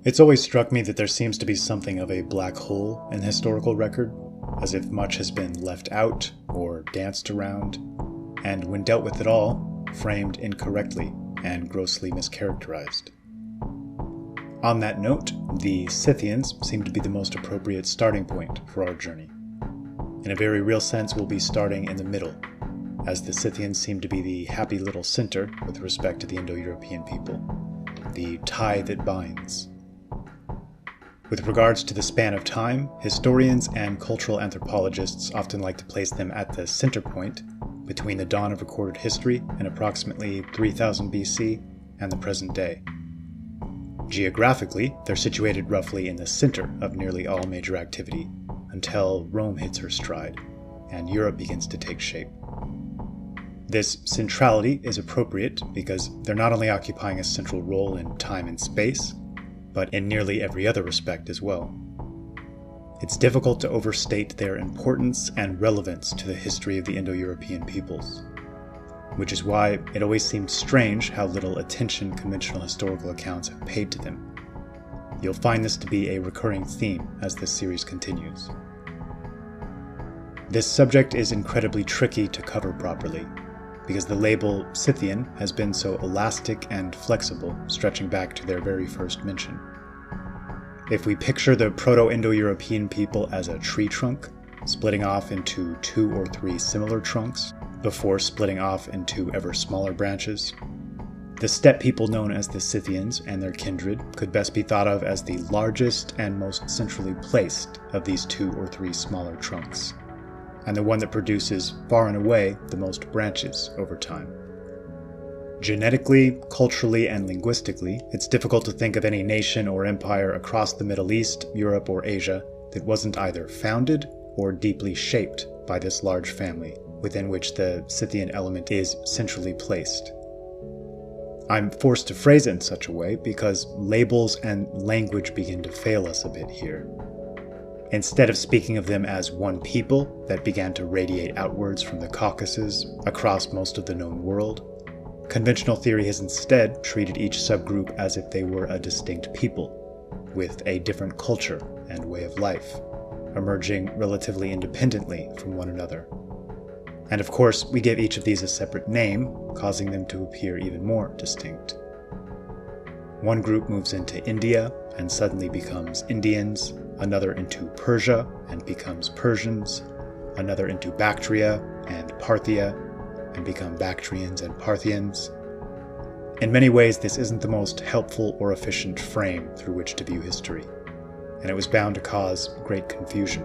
It's always struck me that there seems to be something of a black hole in historical record, as if much has been left out or danced around, and when dealt with at all, framed incorrectly and grossly mischaracterized. On that note, the Scythians seem to be the most appropriate starting point for our journey. In a very real sense, we'll be starting in the middle, as the Scythians seem to be the happy little center with respect to the Indo-European people, the tie that binds. With regards to the span of time, historians and cultural anthropologists often like to place them at the center point between the dawn of recorded history in approximately 3000 BC and the present day. Geographically, they're situated roughly in the center of nearly all major activity until Rome hits her stride and Europe begins to take shape. This centrality is appropriate because they're not only occupying a central role in time and space, but in nearly every other respect as well. It's difficult to overstate their importance and relevance to the history of the Indo-European peoples, which is why it always seemed strange how little attention conventional historical accounts have paid to them. You'll find this to be a recurring theme as this series continues. This subject is incredibly tricky to cover properly, because the label Scythian has been so elastic and flexible, stretching back to their very first mention. If we picture the Proto-Indo-European people as a tree trunk, splitting off into 2 or 3 similar trunks, before splitting off into ever smaller branches, the steppe people known as the Scythians and their kindred could best be thought of as the largest and most centrally placed of these 2 or 3 smaller trunks, and the one that produces far and away the most branches over time. Genetically, culturally, and linguistically, it's difficult to think of any nation or empire across the Middle East, Europe, or Asia that wasn't either founded or deeply shaped by this large family, within which the Scythian element is centrally placed. I'm forced to phrase it in such a way because labels and language begin to fail us a bit here. Instead of speaking of them as one people that began to radiate outwards from the Caucasus across most of the known world, conventional theory has instead treated each subgroup as if they were a distinct people, with a different culture and way of life, emerging relatively independently from one another. And of course, we give each of these a separate name, causing them to appear even more distinct. One group moves into India and suddenly becomes Indians, another into Persia and becomes Persians, another into Bactria and Parthia and become Bactrians and Parthians. In many ways, this isn't the most helpful or efficient frame through which to view history, and it was bound to cause great confusion.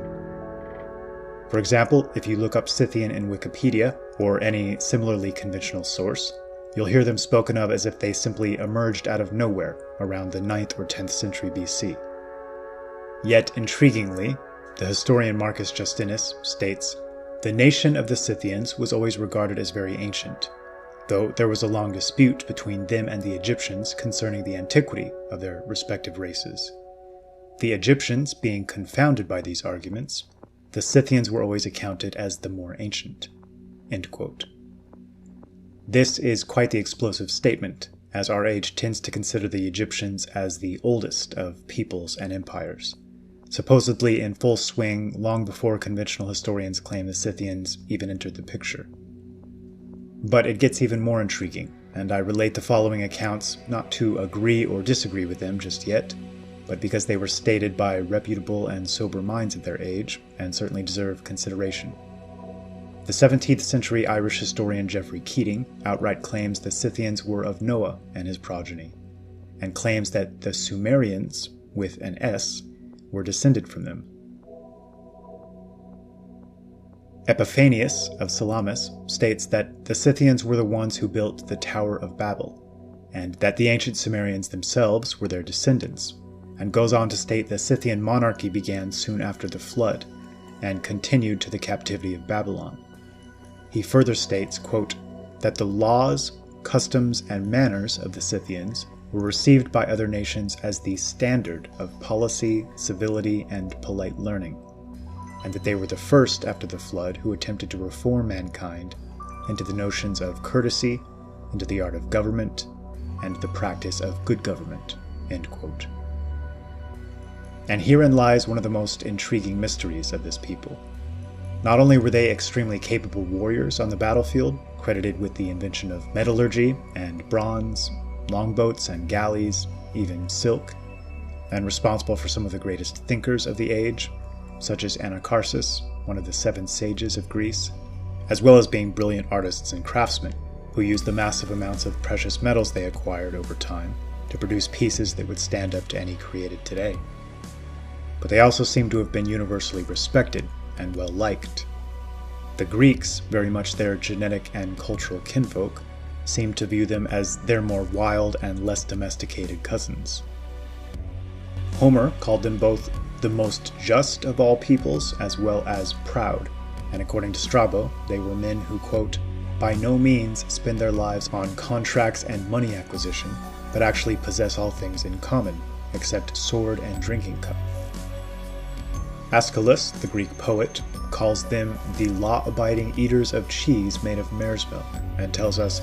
For example, if you look up Scythian in Wikipedia, or any similarly conventional source, you'll hear them spoken of as if they simply emerged out of nowhere around the 9th or 10th century BC. Yet, intriguingly, the historian Marcus Justinus states, "The nation of the Scythians was always regarded as very ancient, though there was a long dispute between them and the Egyptians concerning the antiquity of their respective races. The Egyptians being confounded by these arguments, the Scythians were always accounted as the more ancient." End quote. This is quite the explosive statement, as our age tends to consider the Egyptians as the oldest of peoples and empires, supposedly in full swing long before conventional historians claim the Scythians even entered the picture. But it gets even more intriguing, and I relate the following accounts not to agree or disagree with them just yet, but because they were stated by reputable and sober minds of their age, and certainly deserve consideration. The 17th century Irish historian Geoffrey Keating outright claims the Scythians were of Noah and his progeny, and claims that the Sumerians, with an S, were descended from them. Epiphanius of Salamis states that the Scythians were the ones who built the Tower of Babel, and that the ancient Sumerians themselves were their descendants, and goes on to state the Scythian monarchy began soon after the flood, and continued to the captivity of Babylon. He further states, quote, that the laws, customs, and manners of the Scythians were received by other nations as the standard of policy, civility, and polite learning, and that they were the first after the flood who attempted to reform mankind into the notions of courtesy, into the art of government, and the practice of good government. End quote. And herein lies one of the most intriguing mysteries of this people. Not only were they extremely capable warriors on the battlefield, credited with the invention of metallurgy and bronze, longboats and galleys, even silk, and responsible for some of the greatest thinkers of the age, such as Anacharsis, one of the 7 sages of Greece, as well as being brilliant artists and craftsmen, who used the massive amounts of precious metals they acquired over time to produce pieces that would stand up to any created today. But they also seem to have been universally respected and well liked. The Greeks, very much their genetic and cultural kinfolk, seemed to view them as their more wild and less domesticated cousins. Homer called them both the most just of all peoples as well as proud, and according to Strabo, they were men who, quote, by no means spend their lives on contracts and money acquisition, but actually possess all things in common, except sword and drinking cup. Aeschylus, the Greek poet, calls them the law-abiding eaters of cheese made of mare's milk, and tells us,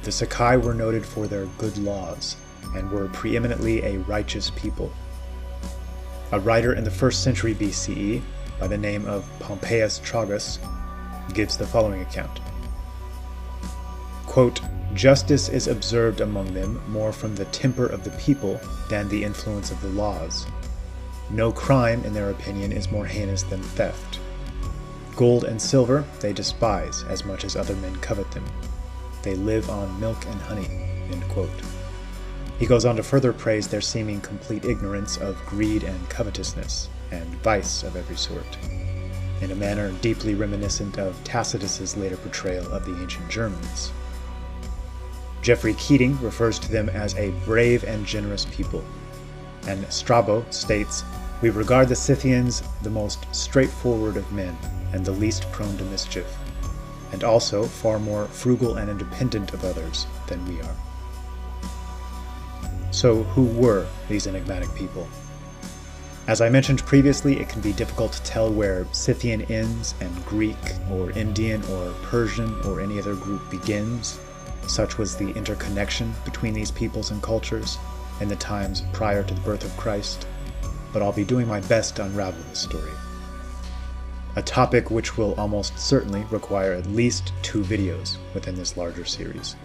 the Sakai were noted for their good laws, and were preeminently a righteous people. A writer in the 1st century BCE, by the name of Pompeius Tragus, gives the following account. Quote, justice is observed among them more from the temper of the people than the influence of the laws. No crime, in their opinion, is more heinous than theft. Gold and silver they despise as much as other men covet them. They live on milk and honey. End quote. He goes on to further praise their seeming complete ignorance of greed and covetousness, and vice of every sort, in a manner deeply reminiscent of Tacitus's later portrayal of the ancient Germans. Geoffrey Keating refers to them as a brave and generous people, and Strabo states, we regard the Scythians the most straightforward of men, and the least prone to mischief, and also far more frugal and independent of others than we are. So who were these enigmatic people? As I mentioned previously, it can be difficult to tell where Scythian ends and Greek or Indian or Persian or any other group begins. Such was the interconnection between these peoples and cultures in the times prior to the birth of Christ, but I'll be doing my best to unravel this story. A topic which will almost certainly require at least 2 videos within this larger series.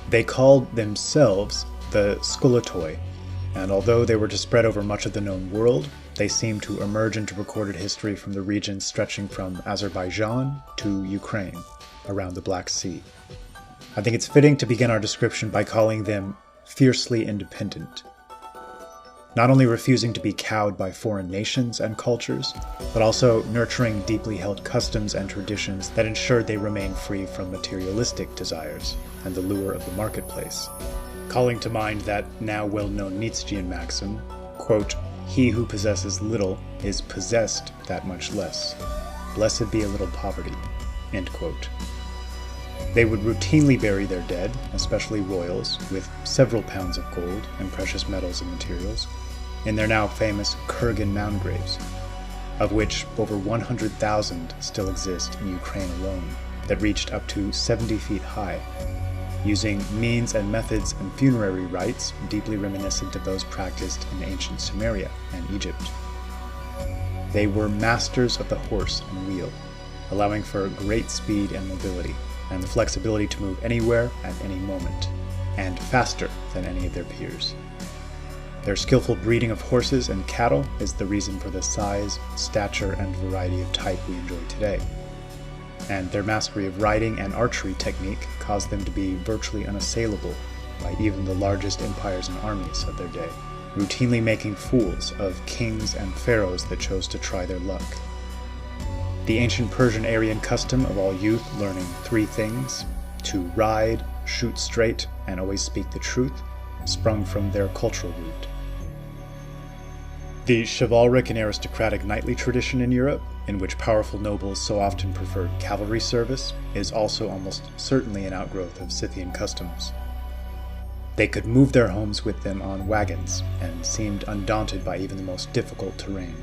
They called themselves the Skoletoi, and although they were to spread over much of the known world, they seem to emerge into recorded history from the regions stretching from Azerbaijan to Ukraine, around the Black Sea. I think it's fitting to begin our description by calling them fiercely independent, not only refusing to be cowed by foreign nations and cultures, but also nurturing deeply held customs and traditions that ensured they remain free from materialistic desires and the lure of the marketplace, calling to mind that now well-known Nietzschean maxim, quote, he who possesses little is possessed that much less. Blessed be a little poverty, end quote. They would routinely bury their dead, especially royals, with several pounds of gold and precious metals and materials, in their now famous Kurgan mound graves, of which over 100,000 still exist in Ukraine alone, that reached up to 70 feet high, using means and methods and funerary rites deeply reminiscent of those practiced in ancient Sumeria and Egypt. They were masters of the horse and wheel, allowing for great speed and mobility, and the flexibility to move anywhere at any moment, and faster than any of their peers. Their skillful breeding of horses and cattle is the reason for the size, stature, and variety of type we enjoy today. And their mastery of riding and archery technique caused them to be virtually unassailable by even the largest empires and armies of their day, routinely making fools of kings and pharaohs that chose to try their luck. The ancient Persian Aryan custom of all youth learning 3 things, to ride, shoot straight, and always speak the truth, sprung from their cultural root. The chivalric and aristocratic knightly tradition in Europe, in which powerful nobles so often preferred cavalry service, is also almost certainly an outgrowth of Scythian customs. They could move their homes with them on wagons, and seemed undaunted by even the most difficult terrain.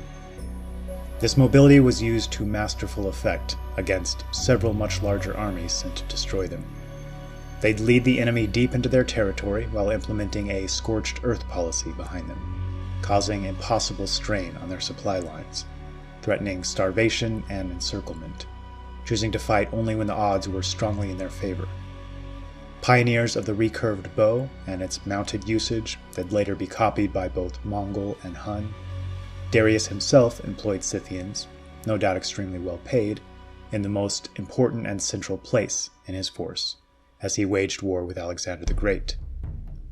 This mobility was used to masterful effect against several much larger armies sent to destroy them. They'd lead the enemy deep into their territory while implementing a scorched earth policy behind them. causing impossible strain on their supply lines, threatening starvation and encirclement, choosing to fight only when the odds were strongly in their favor. Pioneers of the recurved bow and its mounted usage that'd later be copied by both Mongol and Hun, Darius himself employed Scythians, no doubt extremely well paid, in the most important and central place in his force, as he waged war with Alexander the Great,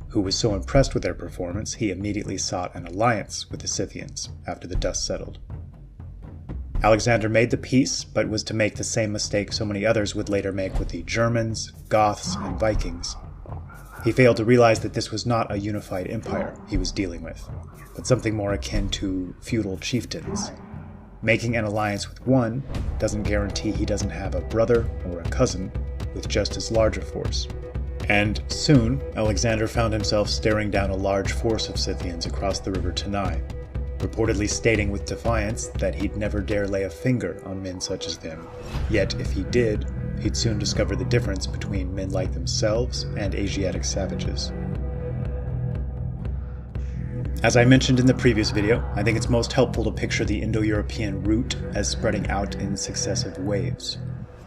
who was so impressed with their performance he immediately sought an alliance with the Scythians after the dust settled. Alexander made the peace, but was to make the same mistake so many others would later make with the Germans, Goths, and Vikings. He failed to realize that this was not a unified empire he was dealing with, but something more akin to feudal chieftains. Making an alliance with one doesn't guarantee he doesn't have a brother or a cousin with just as large a force. And soon, Alexander found himself staring down a large force of Scythians across the river Tanai, reportedly stating with defiance that he'd never dare lay a finger on men such as them. Yet if he did, he'd soon discover the difference between men like themselves and Asiatic savages. As I mentioned in the previous video, I think it's most helpful to picture the Indo-European route as spreading out in successive waves,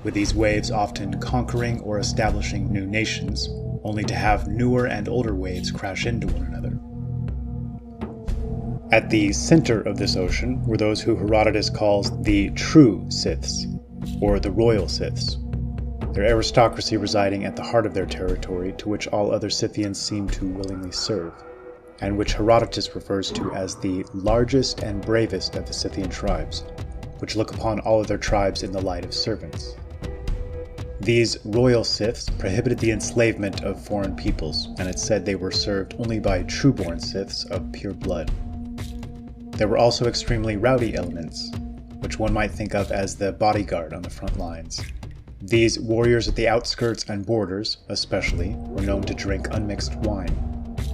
with these waves often conquering or establishing new nations, only to have newer and older waves crash into one another. At the center of this ocean were those who Herodotus calls the true Scyths, or the royal Scyths, their aristocracy residing at the heart of their territory to which all other Scythians seem to willingly serve, and which Herodotus refers to as the largest and bravest of the Scythian tribes, which look upon all other tribes in the light of servants. These royal Scyths prohibited the enslavement of foreign peoples, and it said they were served only by true-born Scyths of pure blood. There were also extremely rowdy elements, which one might think of as the bodyguard on the front lines. These warriors at the outskirts and borders, especially, were known to drink unmixed wine,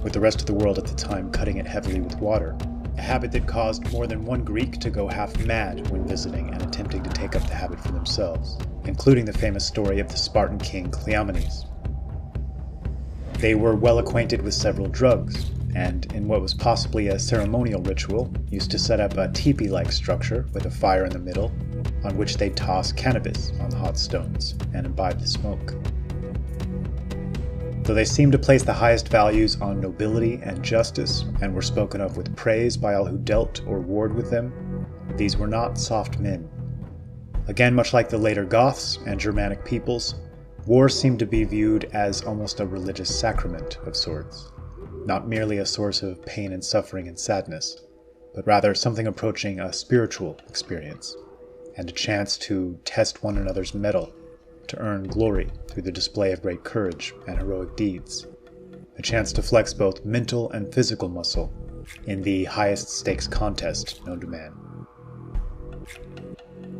with the rest of the world at the time cutting it heavily with water, a habit that caused more than one Greek to go half mad when visiting and attempting to take up the habit for themselves, including the famous story of the Spartan king Cleomenes. They were well acquainted with several drugs, and in what was possibly a ceremonial ritual, used to set up a teepee-like structure with a fire in the middle, on which they'd toss cannabis on the hot stones and imbibe the smoke. Though they seemed to place the highest values on nobility and justice, and were spoken of with praise by all who dealt or warred with them, these were not soft men. Again, much like the later Goths and Germanic peoples, war seemed to be viewed as almost a religious sacrament of sorts, not merely a source of pain and suffering and sadness, but rather something approaching a spiritual experience, and a chance to test one another's mettle, to earn glory through the display of great courage and heroic deeds, a chance to flex both mental and physical muscle in the highest stakes contest known to man.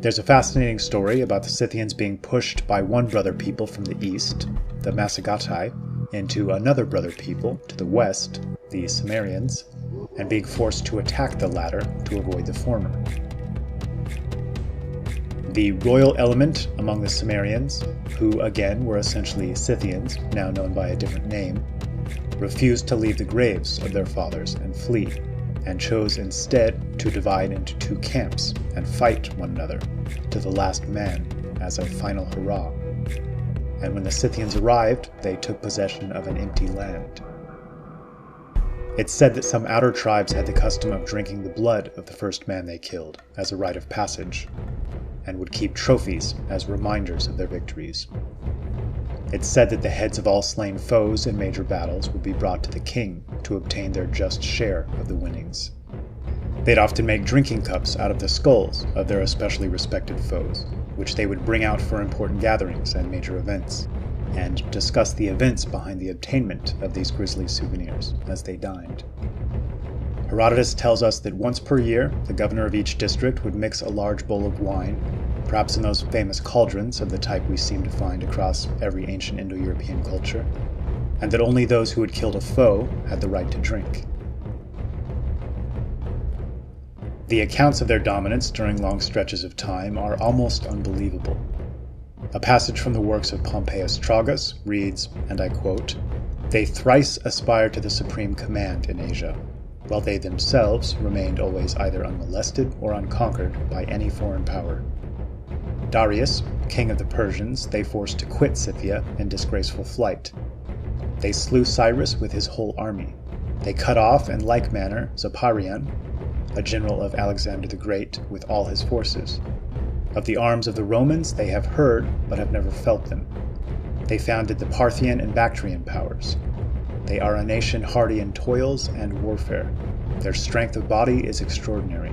There's a fascinating story about the Scythians being pushed by one brother people from the east, the Massagatai, into another brother people to the west, the Cimmerians, and being forced to attack the latter to avoid the former. The royal element among the Cimmerians, who again were essentially Scythians, now known by a different name, refused to leave the graves of their fathers and flee, and chose instead to divide into two camps and fight one another to the last man as a final hurrah. And when the Scythians arrived, they took possession of an empty land. It's said that some outer tribes had the custom of drinking the blood of the first man they killed as a rite of passage, and would keep trophies as reminders of their victories. It's said that the heads of all slain foes in major battles would be brought to the king to obtain their just share of the winnings. They'd often make drinking cups out of the skulls of their especially respected foes, which they would bring out for important gatherings and major events, and discuss the events behind the obtainment of these grisly souvenirs as they dined. Herodotus tells us that once per year, the governor of each district would mix a large bowl of wine, perhaps in those famous cauldrons of the type we seem to find across every ancient Indo-European culture, and that only those who had killed a foe had the right to drink. The accounts of their dominance during long stretches of time are almost unbelievable. A passage from the works of Pompeius Tragus reads, and I quote, "They thrice aspired to the supreme command in Asia. while they themselves remained always either unmolested or unconquered by any foreign power. Darius, king of the Persians, they forced to quit Scythia in disgraceful flight. They slew Cyrus with his whole army. They cut off, in like manner, Zoparion, a general of Alexander the Great, with all his forces. Of the arms of the Romans they have heard, but have never felt them. They founded the Parthian and Bactrian powers. They are a nation hardy in toils and warfare. Their strength of body is extraordinary.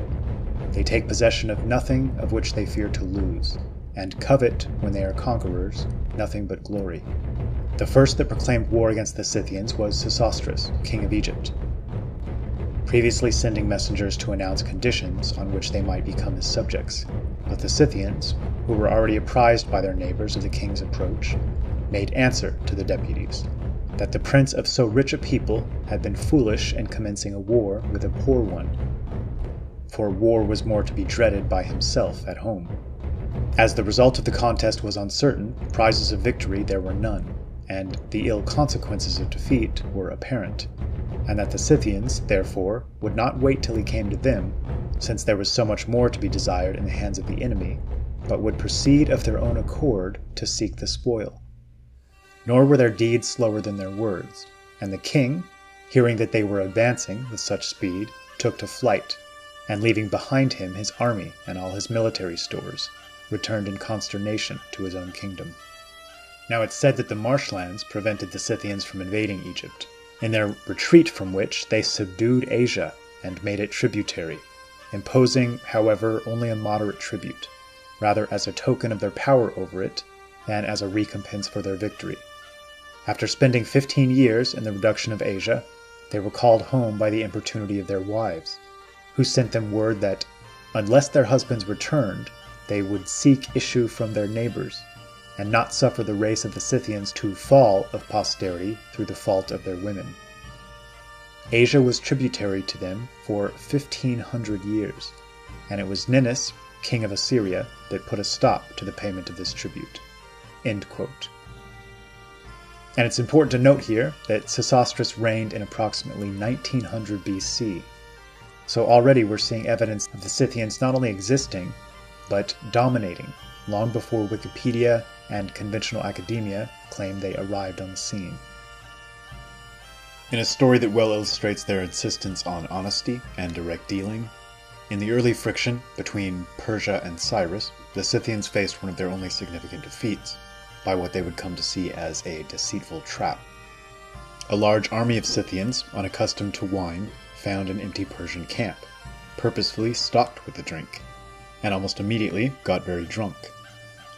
They take possession of nothing of which they fear to lose, and covet, when they are conquerors, nothing but glory. The first that proclaimed war against the Scythians was Sesostris, king of Egypt, previously sending messengers to announce conditions on which they might become his subjects. But the Scythians, who were already apprised by their neighbors of the king's approach, made answer to the deputies, that the prince of so rich a people had been foolish in commencing a war with a poor one, for war was more to be dreaded by himself at home. As the result of the contest was uncertain, prizes of victory there were none, and the ill consequences of defeat were apparent, and that the Scythians, therefore, would not wait till he came to them, since there was so much more to be desired in the hands of the enemy, but would proceed of their own accord to seek the spoil. Nor were their deeds slower than their words, and the king, hearing that they were advancing with such speed, took to flight, and leaving behind him his army and all his military stores, returned in consternation to his own kingdom. Now it's said that the marshlands prevented the Scythians from invading Egypt, in their retreat from which they subdued Asia and made it tributary, imposing, however, only a moderate tribute, rather as a token of their power over it than as a recompense for their victory. After spending 15 years in the reduction of Asia, they were called home by the importunity of their wives, who sent them word that, unless their husbands returned, they would seek issue from their neighbors, and not suffer the race of the Scythians to fall of posterity through the fault of their women. Asia was tributary to them for 1,500 years, and it was Ninus, king of Assyria, that put a stop to the payment of this tribute." End quote. And it's important to note here that Sesostris reigned in approximately 1900 BC, so already we're seeing evidence of the Scythians not only existing, but dominating, long before Wikipedia and conventional academia claim they arrived on the scene. In a story that well illustrates their insistence on honesty and direct dealing, in the early friction between Persia and Cyrus, the Scythians faced one of their only significant defeats, by what they would come to see as a deceitful trap. A large army of Scythians, unaccustomed to wine, found an empty Persian camp, purposefully stocked with the drink, and almost immediately got very drunk.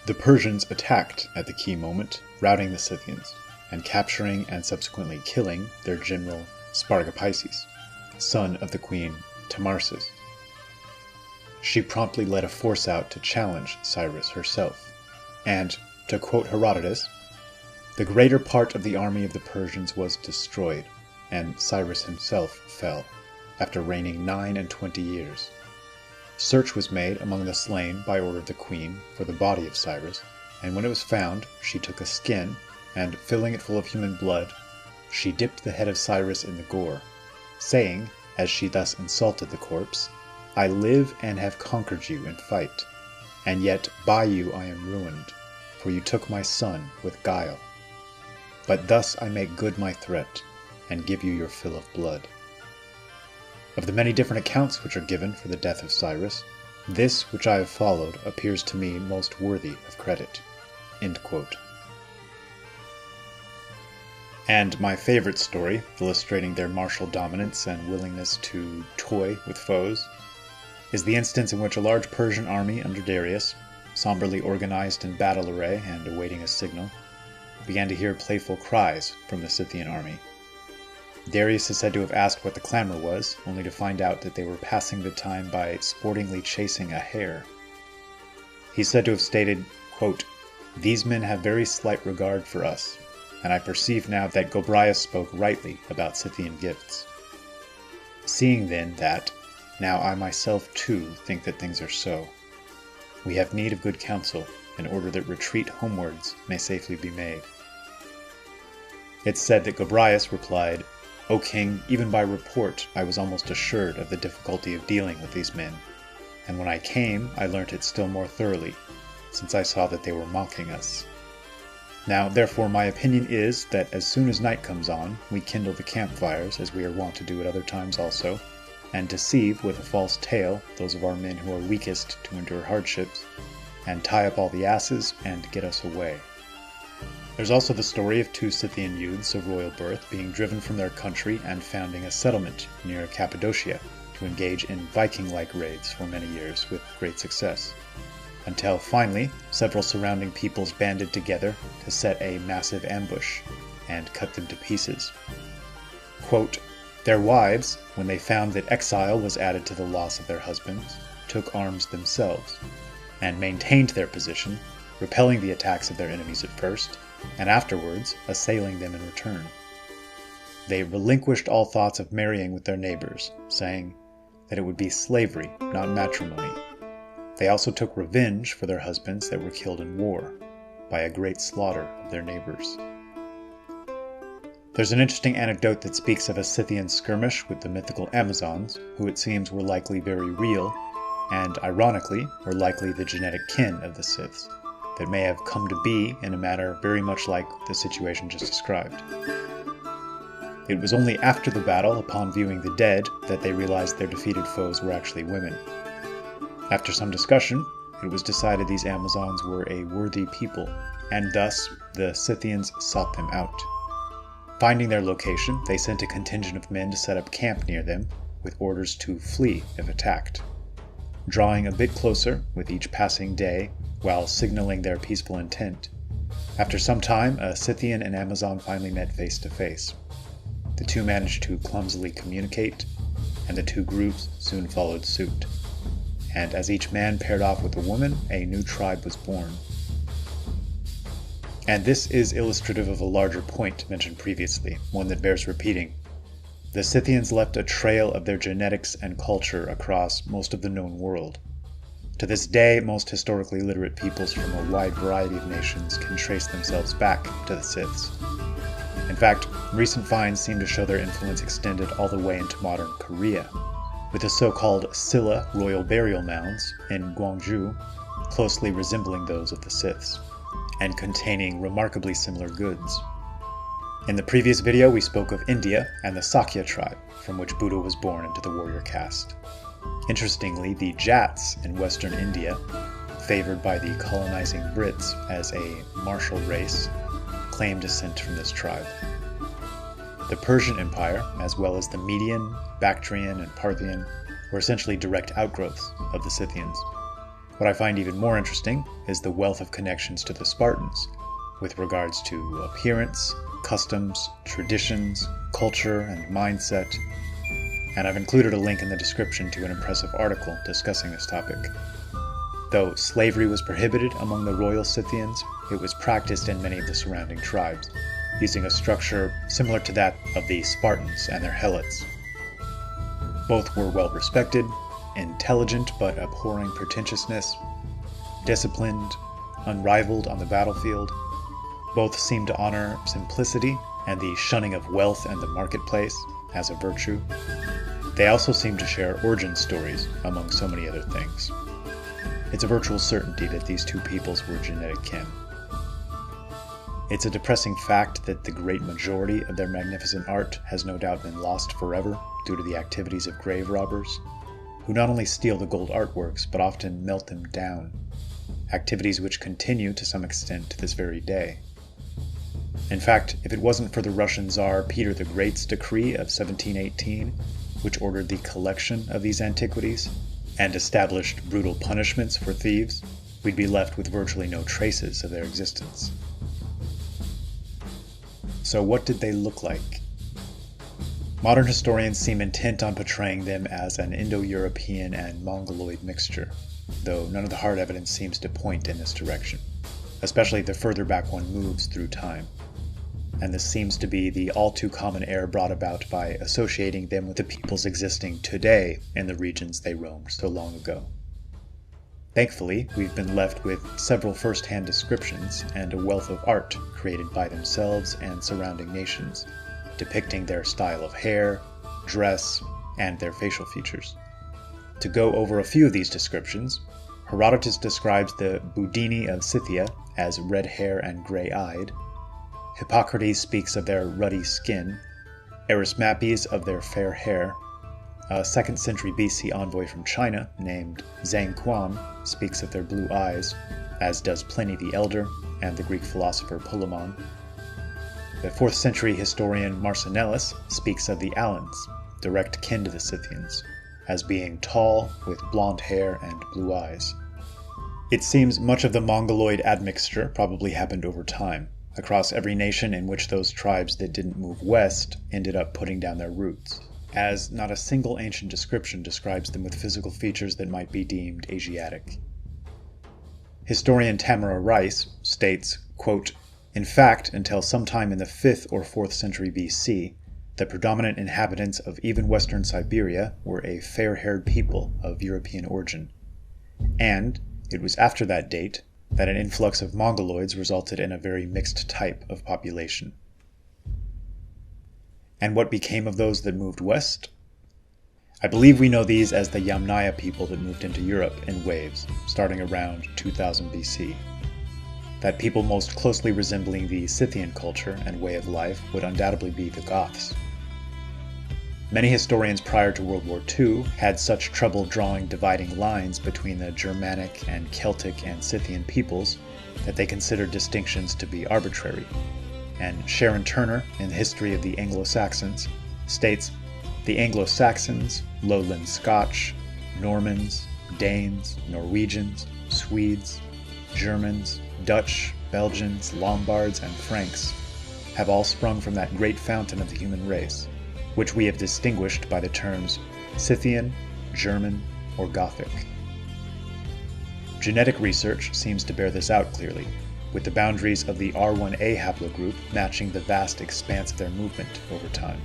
The Persians attacked at the key moment, routing the Scythians, and capturing and subsequently killing their general Spargapises, son of the queen Tamarsis. She promptly led a force out to challenge Cyrus herself, and, to quote Herodotus, "The greater part of the army of the Persians was destroyed, and Cyrus himself fell, after reigning 29 years. Search was made among the slain by order of the queen for the body of Cyrus, and when it was found, she took a skin, and filling it full of human blood, she dipped the head of Cyrus in the gore, saying, as she thus insulted the corpse, 'I live and have conquered you in fight, and yet by you I am ruined, for you took my son with guile. But thus I make good my threat, and give you your fill of blood.'" Of the many different accounts which are given for the death of Cyrus, this which I have followed appears to me most worthy of credit. End quote. And my favorite story, illustrating their martial dominance and willingness to toy with foes, is the instance in which a large Persian army under Darius, somberly organized in battle array and awaiting a signal, began to hear playful cries from the Scythian army. Darius is said to have asked what the clamor was, only to find out that they were passing the time by sportingly chasing a hare. He's said to have stated, quote, "These men have very slight regard for us, and I perceive now that Gobryas spoke rightly about Scythian gifts. Seeing then that, now I myself too think that things are so, we have need of good counsel, in order that retreat homewards may safely be made." It's said that Gobryas replied, O king, even by report I was almost assured of the difficulty of dealing with these men, and when I came I learnt it still more thoroughly, since I saw that they were mocking us. Now therefore my opinion is that as soon as night comes on, we kindle the campfires, as we are wont to do at other times also, and deceive with a false tale those of our men who are weakest to endure hardships, and tie up all the asses, and get us away. There's also the story of 2 Scythian youths of royal birth being driven from their country and founding a settlement near Cappadocia to engage in Viking-like raids for many years with great success, until finally several surrounding peoples banded together to set a massive ambush and cut them to pieces. Quote, "Their wives, when they found that exile was added to the loss of their husbands, took arms themselves, and maintained their position, repelling the attacks of their enemies at first, and afterwards assailing them in return. They relinquished all thoughts of marrying with their neighbors, saying that it would be slavery, not matrimony. They also took revenge for their husbands that were killed in war, by a great slaughter of their neighbors." There's an interesting anecdote that speaks of a Scythian skirmish with the mythical Amazons, who it seems were likely very real, and ironically were likely the genetic kin of the Scyths, that may have come to be in a manner very much like the situation just described. It was only after the battle, upon viewing the dead, that they realized their defeated foes were actually women. After some discussion, it was decided these Amazons were a worthy people, and thus the Scythians sought them out. Finding their location, they sent a contingent of men to set up camp near them, with orders to flee if attacked. Drawing a bit closer with each passing day, while signaling their peaceful intent, after some time a Scythian and Amazon finally met face to face. The two managed to clumsily communicate, and the two groups soon followed suit. And as each man paired off with a woman, a new tribe was born. And this is illustrative of a larger point mentioned previously, one that bears repeating. The Scythians left a trail of their genetics and culture across most of the known world. To this day, most historically literate peoples from a wide variety of nations can trace themselves back to the Scyths. In fact, recent finds seem to show their influence extended all the way into modern Korea, with the so-called Silla royal burial mounds in Gwangju closely resembling those of the Scyths, and containing remarkably similar goods. In the previous video, we spoke of India and the Sakya tribe, from which Buddha was born into the warrior caste. Interestingly, the Jats in western India, favored by the colonizing Brits as a martial race, claim descent from this tribe. The Persian Empire, as well as the Median, Bactrian, and Parthian, were essentially direct outgrowths of the Scythians. What I find even more interesting is the wealth of connections to the Spartans, with regards to appearance, customs, traditions, culture, and mindset, and I've included a link in the description to an impressive article discussing this topic. Though slavery was prohibited among the royal Scythians, it was practiced in many of the surrounding tribes, using a structure similar to that of the Spartans and their helots. Both were well respected, intelligent but abhorring pretentiousness, disciplined, unrivaled on the battlefield. Both seemed to honor simplicity and the shunning of wealth and the marketplace as a virtue. They also seem to share origin stories, among so many other things. It's a virtual certainty that these two peoples were genetic kin. It's a depressing fact that the great majority of their magnificent art has no doubt been lost forever due to the activities of grave robbers, who not only steal the gold artworks but often melt them down, activities which continue to some extent to this very day. In fact, if it wasn't for the Russian Tsar Peter the Great's decree of 1718, which ordered the collection of these antiquities, and established brutal punishments for thieves, we'd be left with virtually no traces of their existence. So what did they look like? Modern historians seem intent on portraying them as an Indo-European and Mongoloid mixture, though none of the hard evidence seems to point in this direction, especially the further back one moves through time. And this seems to be the all-too-common error brought about by associating them with the peoples existing today in the regions they roamed so long ago. Thankfully, we've been left with several first-hand descriptions and a wealth of art created by themselves and surrounding nations, depicting their style of hair, dress, and their facial features. To go over a few of these descriptions, Herodotus describes the Budini of Scythia as red hair and gray-eyed. Hippocrates speaks of their ruddy skin, Erismapes of their fair hair. A 2nd century BC envoy from China named Zhang Quan speaks of their blue eyes, as does Pliny the Elder and the Greek philosopher Polemon. The 4th century historian Marcinellus speaks of the Alans, direct kin to the Scythians, as being tall, with blonde hair and blue eyes. It seems much of the Mongoloid admixture probably happened over time, across every nation in which those tribes that didn't move west ended up putting down their roots, as not a single ancient description describes them with physical features that might be deemed Asiatic. Historian Tamara Rice states, quote, "In fact, until sometime in the 5th or 4th century BC, the predominant inhabitants of even western Siberia were a fair-haired people of European origin, and it was after that date that an influx of Mongoloids resulted in a very mixed type of population." And what became of those that moved west? I believe we know these as the Yamnaya people that moved into Europe in waves, starting around 2000 BC. That people most closely resembling the Scythian culture and way of life would undoubtedly be the Goths. Many historians prior to World War II had such trouble drawing dividing lines between the Germanic and Celtic and Scythian peoples that they considered distinctions to be arbitrary. And Sharon Turner, in the History of the Anglo-Saxons, states, "The Anglo-Saxons, Lowland Scotch, Normans, Danes, Norwegians, Swedes, Germans, Dutch, Belgians, Lombards, and Franks have all sprung from that great fountain of the human race, which we have distinguished by the terms Scythian, German, or Gothic." Genetic research seems to bear this out clearly, with the boundaries of the R1A haplogroup matching the vast expanse of their movement over time.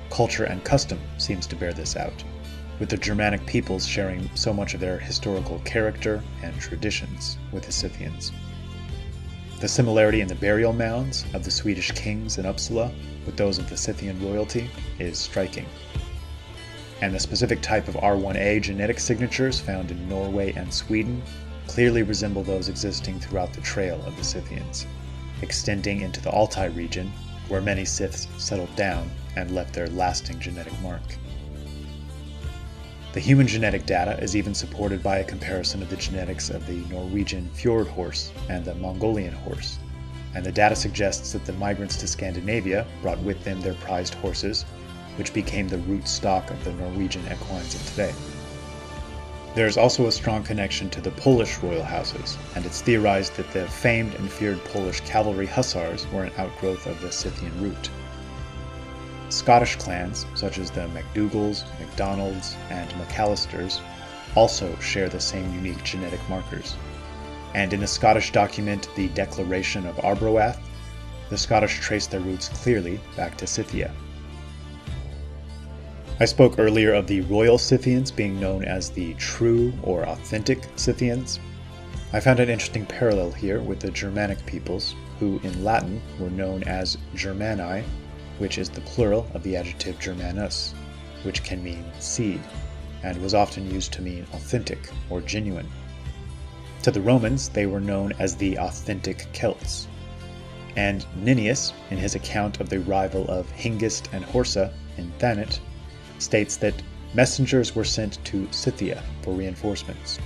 Culture and custom seems to bear this out, with the Germanic peoples sharing so much of their historical character and traditions with the Scythians. The similarity in the burial mounds of the Swedish kings in Uppsala with those of the Scythian royalty is striking. And the specific type of R1A genetic signatures found in Norway and Sweden clearly resemble those existing throughout the trail of the Scythians, extending into the Altai region, where many Scyths settled down and left their lasting genetic mark. The human genetic data is even supported by a comparison of the genetics of the Norwegian fjord horse and the Mongolian horse, and the data suggests that the migrants to Scandinavia brought with them their prized horses, which became the root stock of the Norwegian equines of today. There is also a strong connection to the Polish royal houses, and it's theorized that the famed and feared Polish cavalry hussars were an outgrowth of the Scythian root. Scottish clans, such as the MacDougals, MacDonalds, and McAllisters, also share the same unique genetic markers. And in the Scottish document, the Declaration of Arbroath, the Scottish trace their roots clearly back to Scythia. I spoke earlier of the royal Scythians being known as the true or authentic Scythians. I found an interesting parallel here with the Germanic peoples, who in Latin were known as Germani, which is the plural of the adjective Germanus, which can mean seed, and was often used to mean authentic or genuine. To the Romans, they were known as the authentic Celts. And Nennius, in his account of the arrival of Hengist and Horsa in Thanet, states that messengers were sent to Scythia for reinforcements.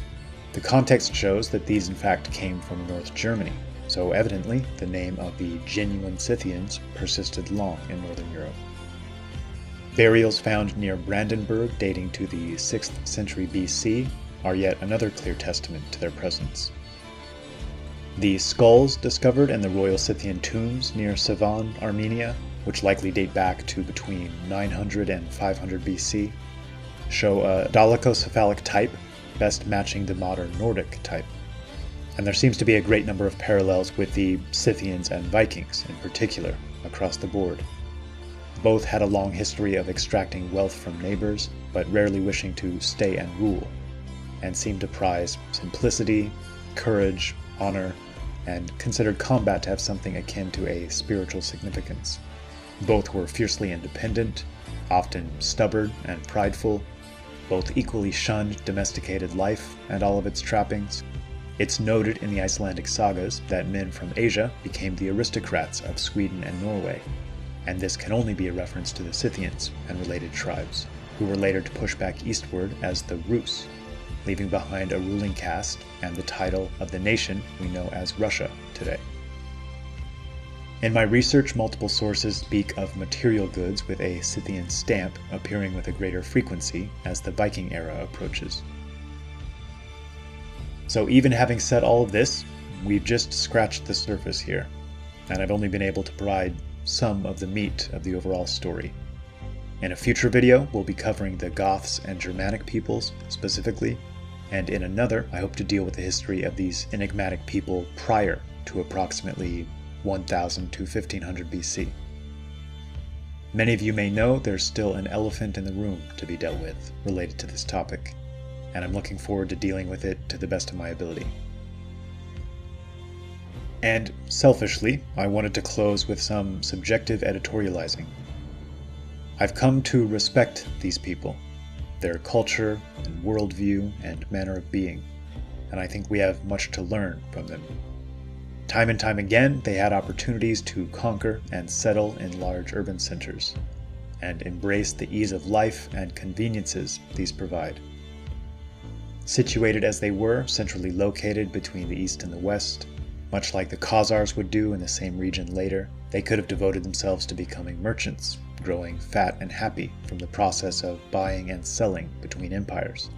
The context shows that these in fact came from North Germany, so evidently the name of the genuine Scythians persisted long in northern Europe. Burials found near Brandenburg dating to the 6th century BC are yet another clear testament to their presence. The skulls discovered in the royal Scythian tombs near Sevan, Armenia, which likely date back to between 900 and 500 BC, show a dolichocephalic type, best matching the modern Nordic type. And there seems to be a great number of parallels with the Scythians and Vikings in particular, across the board. Both had a long history of extracting wealth from neighbors, but rarely wishing to stay and rule, and seemed to prize simplicity, courage, honor, and considered combat to have something akin to a spiritual significance. Both were fiercely independent, often stubborn and prideful. Both equally shunned domesticated life and all of its trappings. It's noted in the Icelandic sagas that men from Asia became the aristocrats of Sweden and Norway, and this can only be a reference to the Scythians and related tribes, who were later to push back eastward as the Rus, leaving behind a ruling caste and the title of the nation we know as Russia today. In my research, multiple sources speak of material goods with a Scythian stamp appearing with a greater frequency as the Viking era approaches. So even having said all of this, we've just scratched the surface here, and I've only been able to provide some of the meat of the overall story. In a future video, we'll be covering the Goths and Germanic peoples specifically, and in another, I hope to deal with the history of these enigmatic people prior to approximately 1000 to 1500 BC. Many of you may know there's still an elephant in the room to be dealt with related to this topic, and I'm looking forward to dealing with it to the best of my ability. And selfishly, I wanted to close with some subjective editorializing. I've come to respect these people, their culture and worldview and manner of being, and I think we have much to learn from them. Time and time again, they had opportunities to conquer and settle in large urban centers, and embrace the ease of life and conveniences these provide. Situated as they were, centrally located between the east and the west, much like the Khazars would do in the same region later, they could have devoted themselves to becoming merchants, growing fat and happy from the process of buying and selling between empires,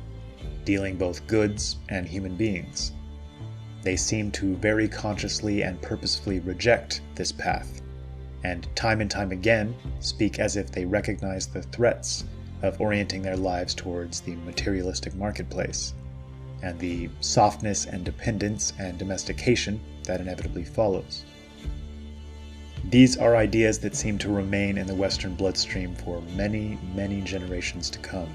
dealing both goods and human beings. They seem to very consciously and purposefully reject this path, and time again speak as if they recognize the threats of orienting their lives towards the materialistic marketplace, and the softness and dependence and domestication that inevitably follows. These are ideas that seem to remain in the Western bloodstream for many generations to come.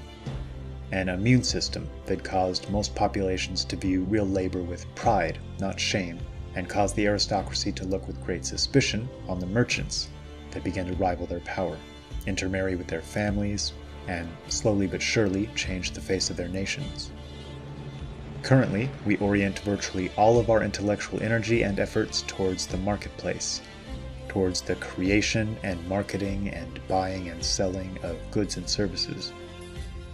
An immune system that caused most populations to view real labor with pride, not shame, and caused the aristocracy to look with great suspicion on the merchants that began to rival their power, intermarry with their families, and slowly but surely change the face of their nations. Currently, we orient virtually all of our intellectual energy and efforts towards the marketplace, towards the creation and marketing and buying and selling of goods and services,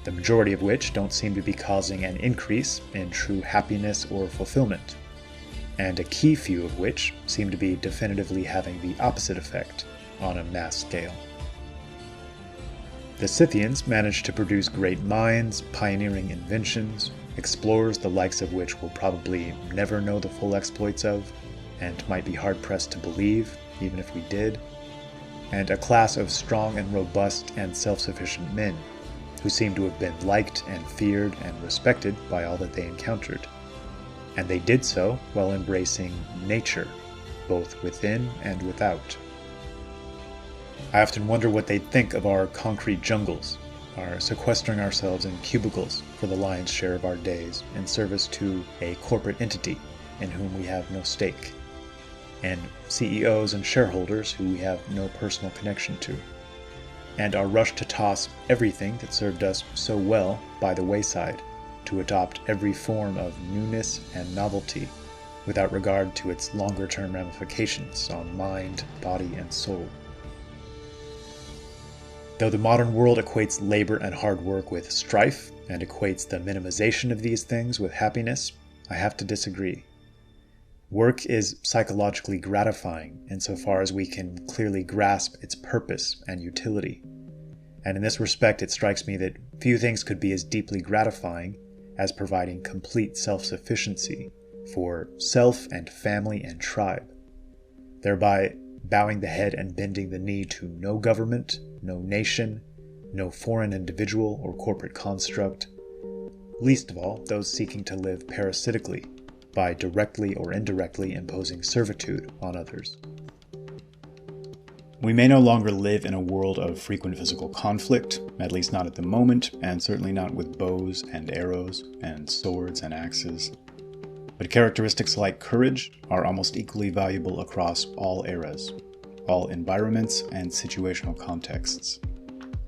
the majority of which don't seem to be causing an increase in true happiness or fulfillment, and a key few of which seem to be definitively having the opposite effect on a mass scale. The Scythians managed to produce great minds, pioneering inventions, explorers the likes of which we'll probably never know the full exploits of, and might be hard-pressed to believe, even if we did, and a class of strong and robust and self-sufficient men, who seem to have been liked and feared and respected by all that they encountered. And they did so while embracing nature, both within and without. I often wonder what they'd think of our concrete jungles, our sequestering ourselves in cubicles for the lion's share of our days in service to a corporate entity in whom we have no stake, and CEOs and shareholders who we have no personal connection to, and our rush to toss everything that served us so well by the wayside, to adopt every form of newness and novelty without regard to its longer-term ramifications on mind, body, and soul. Though the modern world equates labor and hard work with strife, and equates the minimization of these things with happiness, I have to disagree. Work is psychologically gratifying insofar as we can clearly grasp its purpose and utility. And in this respect, it strikes me that few things could be as deeply gratifying as providing complete self-sufficiency for self and family and tribe, thereby bowing the head and bending the knee to no government, no nation, no foreign individual or corporate construct, least of all those seeking to live parasitically by directly or indirectly imposing servitude on others. We may no longer live in a world of frequent physical conflict, at least not at the moment, and certainly not with bows and arrows and swords and axes. But characteristics like courage are almost equally valuable across all eras, all environments and situational contexts,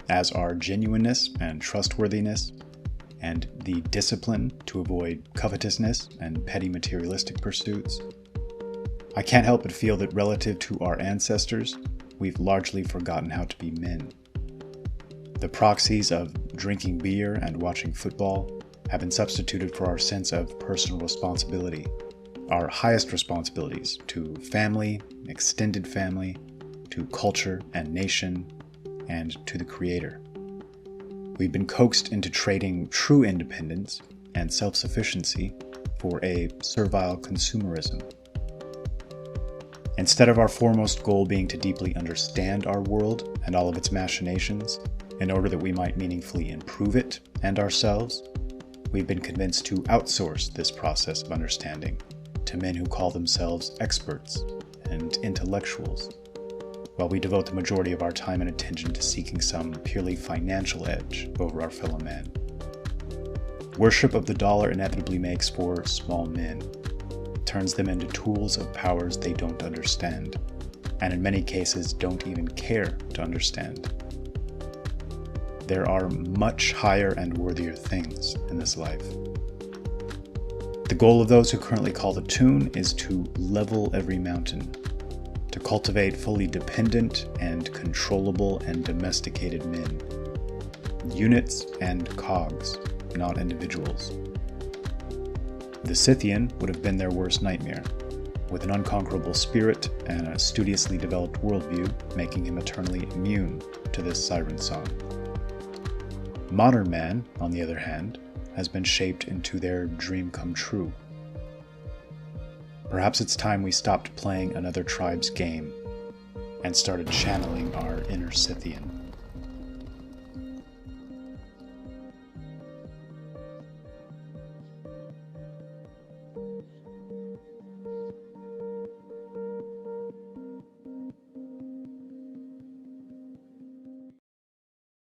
as are genuineness and trustworthiness, and the discipline to avoid covetousness and petty materialistic pursuits. I can't help but feel that relative to our ancestors, we've largely forgotten how to be men. The proxies of drinking beer and watching football have been substituted for our sense of personal responsibility, our highest responsibilities to family, extended family, to culture and nation, and to the Creator. We've been coaxed into trading true independence and self-sufficiency for a servile consumerism. Instead of our foremost goal being to deeply understand our world and all of its machinations, in order that we might meaningfully improve it and ourselves, we've been convinced to outsource this process of understanding to men who call themselves experts and intellectuals, while we devote the majority of our time and attention to seeking some purely financial edge over our fellow man. Worship of the dollar inevitably makes for small men, turns them into tools of powers they don't understand, and in many cases don't even care to understand. There are much higher and worthier things in this life. The goal of those who currently call the tune is to level every mountain, to cultivate fully dependent and controllable and domesticated men, units and cogs, not individuals. The Scythian would have been their worst nightmare, with an unconquerable spirit and a studiously developed worldview making him eternally immune to this siren song. Modern man, on the other hand, has been shaped into their dream come true. Perhaps it's time we stopped playing another tribe's game and started channeling our inner Scythian.